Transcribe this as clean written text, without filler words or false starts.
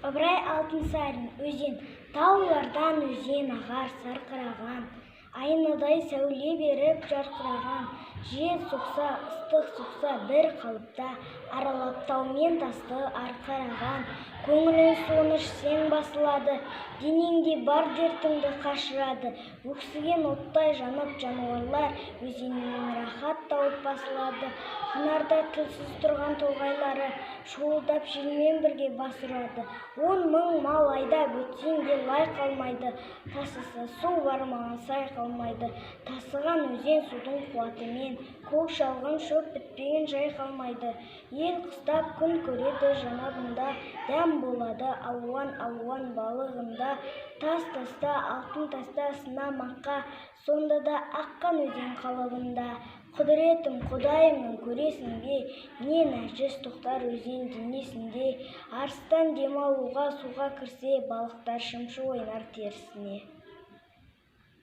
Ыбырай Алтынсарин. Өзен. Таулардан өзен ағар сарқыраған, айнадай сәуле беріп жарқыраған. Жел соқса, ыстық соқса бір қалыпта, аралап тау мен тасты арқараған. Көңілін соныш сең басылады, денеңде бар дертіңді қашырады. Өксіген оттай жанып жануарлар өзеннен рахат тауып басылады. Қынарда тілсіз тұрған тоғайлары шуылдап желмен бірге бас ұрады. 10 мың мал айдап өтсең де лай қалмайды, тасыса су бармаған сай қалмайды. Тасыған өзен судың қуатымен, көк шалғын шөп бітпеген жай қалмайды. Ел қыстап күн көреді жанабында, дәм болады алуан балығында. Тас-таста, алтын таста сынамаққа, сонда да аққан өзен қалыбында. Құдіретім Құдайымның көресің бе, не нәжіс тоқтар өзен денесінде. Арыстан дем алуға суға кірсе, балықтар шымшы ойнар терісіне.